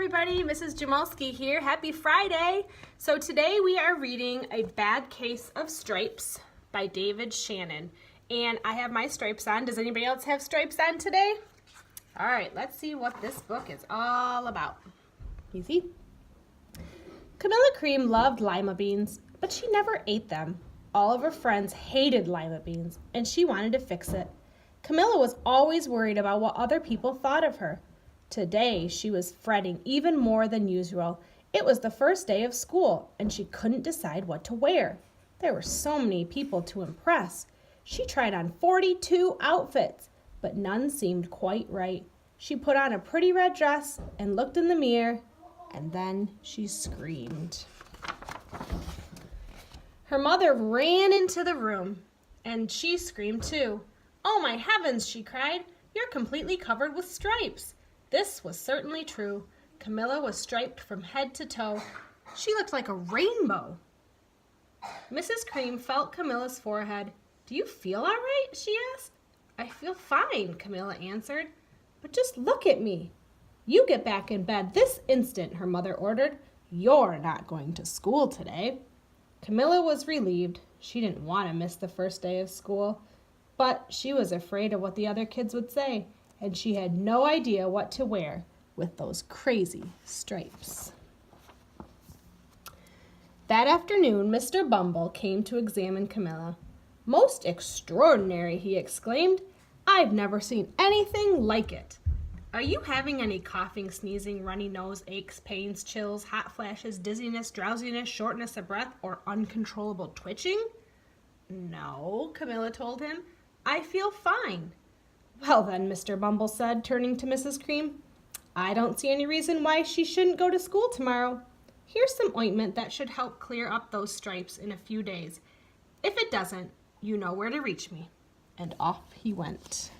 everybody, Mrs. Jamalski here. Happy Friday. So today we are reading A Bad Case of Stripes by David Shannon. And I have my stripes on. Does anybody else have stripes on today? All right, let's see what this book is all about. Easy. Camilla Cream loved lima beans, but she never ate them. All of her friends hated lima beans, and she wanted to fix it. Camilla was always worried about what other people thought of her. Today, she was fretting even more than usual. It was the first day of school, and she couldn't decide what to wear. There were so many people to impress. She tried on 42 outfits, but none seemed quite right. She put on a pretty red dress and looked in the mirror, and then she screamed. Her mother ran into the room, and she screamed too. "Oh, my heavens," she cried. "You're completely covered with stripes." This was certainly true. Camilla was striped from head to toe. She looked like a rainbow. Mrs. Cream felt Camilla's forehead. "Do you feel all right?" she asked. "I feel fine," Camilla answered. "But just look at me." "You get back in bed this instant," her mother ordered. "You're not going to school today." Camilla was relieved. She didn't want to miss the first day of school, but she was afraid of what the other kids would say, and she had no idea what to wear with those crazy stripes. That afternoon, Mr. Bumble came to examine Camilla. "Most extraordinary," he exclaimed. "I've never seen anything like it. Are you having any coughing, sneezing, runny nose, aches, pains, chills, hot flashes, dizziness, drowsiness, shortness of breath, or uncontrollable twitching?" "No," Camilla told him. "I feel fine." "Well then," Mr. Bumble said, turning to Mrs. Cream, "I don't see any reason why she shouldn't go to school tomorrow. Here's some ointment that should help clear up those stripes in a few days. If it doesn't, you know where to reach me." And off he went.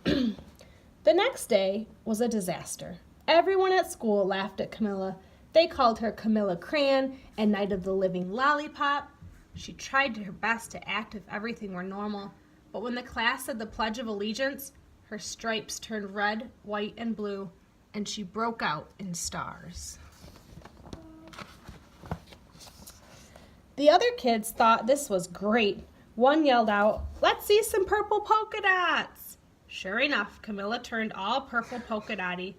The next day was a disaster. Everyone at school laughed at Camilla. They called her Camilla Crayon and Night of the Living Lollipop. She tried her best to act if everything were normal, but when the class said the Pledge of Allegiance, her stripes turned red, white, and blue, and she broke out in stars. The other kids thought this was great. One yelled out, "Let's see some purple polka dots." Sure enough, Camilla turned all purple polka dotty.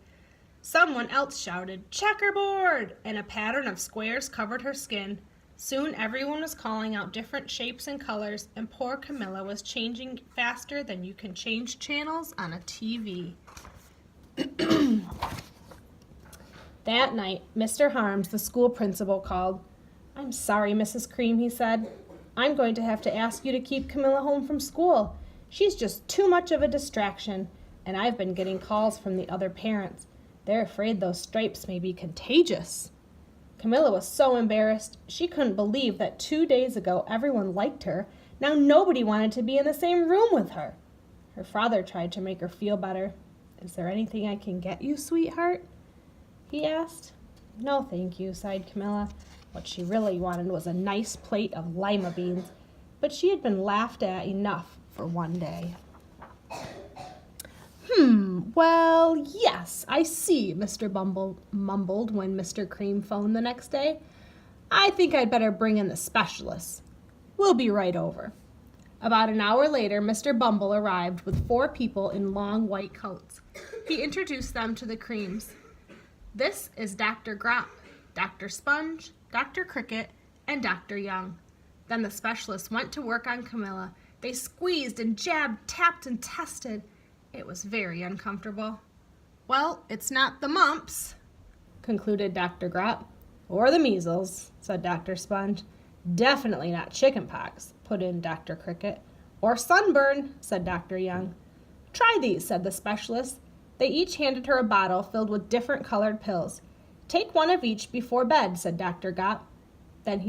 Someone else shouted, "Checkerboard!" and a pattern of squares covered her skin. Soon everyone was calling out different shapes and colors, and poor Camilla was changing faster than you can change channels on a TV. That night, Mr. Harms, the school principal, called. "I'm sorry, Mrs. Cream," he said. "I'm going to have to ask you to keep Camilla home from school. She's just too much of a distraction, and I've been getting calls from the other parents. They're afraid those stripes may be contagious." Camilla was so embarrassed. She couldn't believe that 2 days ago everyone liked her. Now nobody wanted to be in the same room with her. Her father tried to make her feel better. "Is there anything I can get you, sweetheart?" he asked. "No, thank you," sighed Camilla. What she really wanted was a nice plate of lima beans, but she had been laughed at enough for one day. Well, yes, I see," Mr. Bumble mumbled when Mr. Cream phoned the next day. "I think I'd better bring in the specialist. We'll be right over." About an hour later, Mr. Bumble arrived with 4 people in long white coats. He introduced them to the Creams. "This is Dr. Grop, Dr. Sponge, Dr. Cricket, and Dr. Young." Then the specialist went to work on Camilla. They squeezed and jabbed, tapped, and tested. It was very uncomfortable. "Well, it's not the mumps," concluded Dr. Grop. "Or the measles," said Dr. Sponge. "Definitely not chickenpox," put in Dr. Cricket. "Or sunburn," said Dr. Young. "Try these," said the specialist. They each handed her a bottle filled with different colored pills. "Take one of each before bed," said Dr. Grop. Then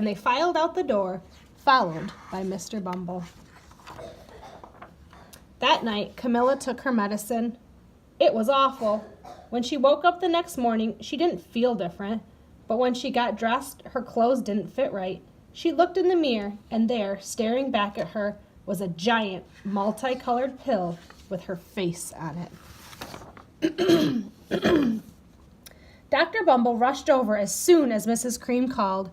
they filed out the door, followed by Mr. Bumble. That night, Camilla took her medicine. It was awful. When she woke up the next morning, she didn't feel different, but when she got dressed, her clothes didn't fit right. She looked in the mirror, and there, staring back at her, was a giant, multicolored pill with her face on it. Dr. Bumble rushed over as soon as Mrs. Cream called,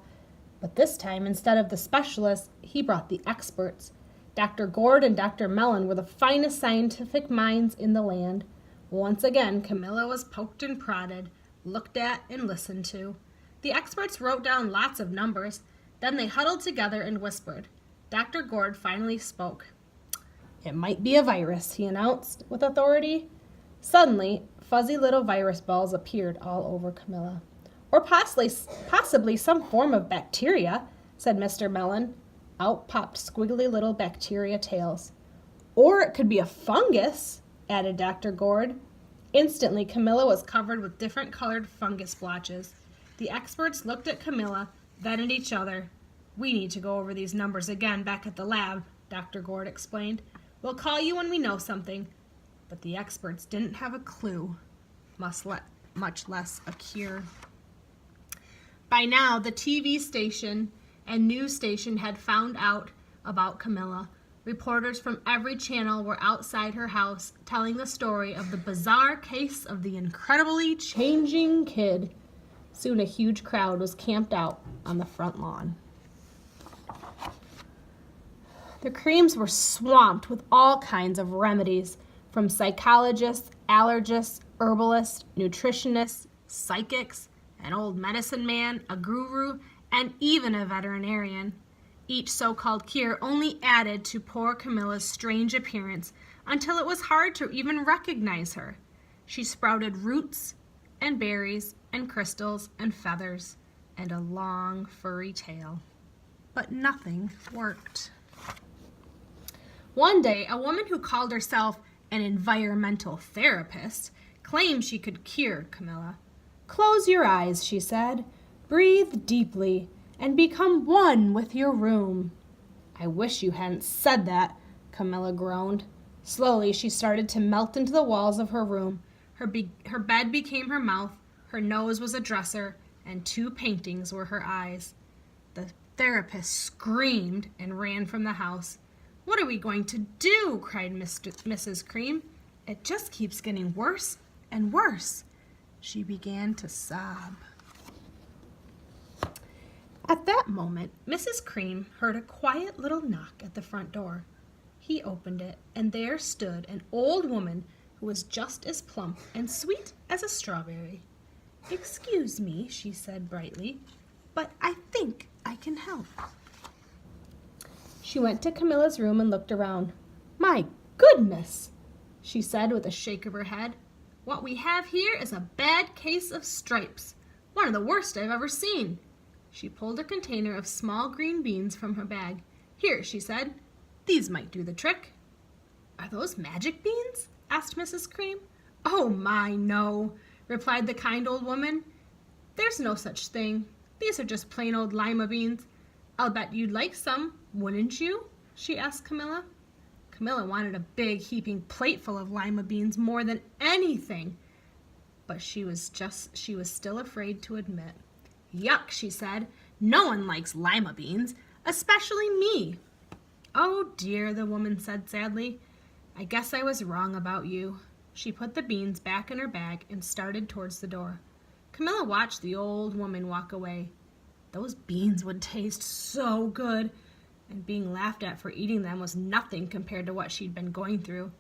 but this time, instead of the specialists, he brought the experts. Dr. Gord and Dr. Mellon were the finest scientific minds in the land. Once again, Camilla was poked and prodded, looked at and listened to. The experts wrote down lots of numbers. Then they huddled together and whispered. Dr. Gord finally spoke. "It might be a virus," he announced with authority. Suddenly, fuzzy little virus balls appeared all over Camilla. "Or possibly some form of bacteria," said Mr. Mellon. Out popped squiggly little bacteria tails. "Or it could be a fungus," added Dr. Gord. Instantly, Camilla was covered with different colored fungus blotches. The experts looked at Camilla, then at each other. "We need to go over these numbers again back at the lab," Dr. Gord explained. "We'll call you when we know something." But the experts didn't have a clue, much less a cure. By now, the TV station and news station had found out about Camilla. Reporters from every channel were outside her house telling the story of the bizarre case of the incredibly changing kid. Soon a huge crowd was camped out on the front lawn. The Creams were swamped with all kinds of remedies, from psychologists, allergists, herbalists, nutritionists, psychics, an old medicine man, a guru, and even a veterinarian. Each so-called cure only added to poor Camilla's strange appearance until it was hard to even recognize her. She sprouted roots and berries and crystals and feathers and a long furry tail. But nothing worked. One day, a woman who called herself an environmental therapist claimed she could cure Camilla. "Close your eyes," she said. "Breathe deeply and become one with your room." "I wish you hadn't said that," Camilla groaned. Slowly, she started to melt into the walls of her room. Her bed became her mouth, her nose was a dresser, and 2 paintings were her eyes. The therapist screamed and ran from the house. "What are we going to do?" cried Mrs. Cream. "It just keeps getting worse and worse." She began to sob. At that moment, Mrs. Cream heard a quiet little knock at the front door. He opened it, and there stood an old woman who was just as plump and sweet as a strawberry. "Excuse me," she said brightly, "but I think I can help." She went to Camilla's room and looked around. "My goodness," she said with a shake of her head. "What we have here is a bad case of stripes, one of the worst I've ever seen." She pulled a container of small green beans from her bag. "Here," she said, "these might do the trick." "Are those magic beans?" asked Mrs. Cream. "Oh my, no," replied the kind old woman. "There's no such thing. These are just plain old lima beans. I'll bet you'd like some, wouldn't you?" she asked Camilla. Camilla wanted a big heaping plateful of lima beans more than anything, but she was still afraid to admit. "Yuck," she said. "No one likes lima beans, especially me." "Oh dear," the woman said sadly. "I guess I was wrong about you." She put the beans back in her bag and started towards the door. Camilla watched the old woman walk away. Those beans would taste so good, and being laughed at for eating them was nothing compared to what she'd been going through.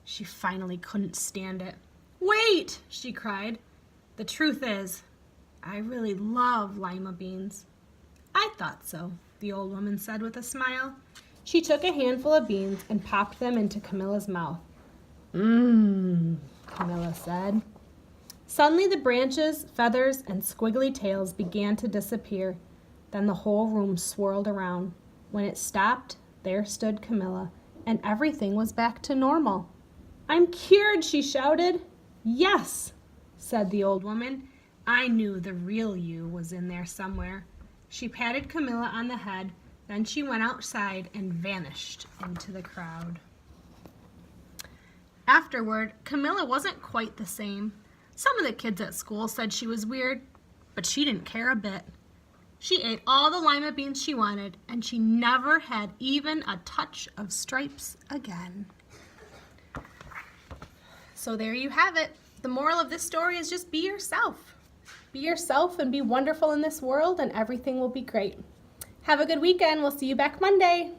She finally couldn't stand it. "Wait!" she cried. "The truth is, I really love lima beans." "I thought so," the old woman said with a smile. She took a handful of beans and popped them into Camilla's mouth. "Mmm," Camilla said. Suddenly the branches, feathers, and squiggly tails began to disappear. Then the whole room swirled around. When it stopped, there stood Camilla, and everything was back to normal. "I'm cured," she shouted. "Yes," said the old woman. "I knew the real you was in there somewhere." She patted Camilla on the head, then she went outside and vanished into the crowd. Afterward, Camilla wasn't quite the same. Some of the kids at school said she was weird, but she didn't care a bit. She ate all the lima beans she wanted, and she never had even a touch of stripes again. So there you have it. The moral of this story is just be yourself. Be yourself and be wonderful in this world, and everything will be great. Have a good weekend. We'll see you back Monday.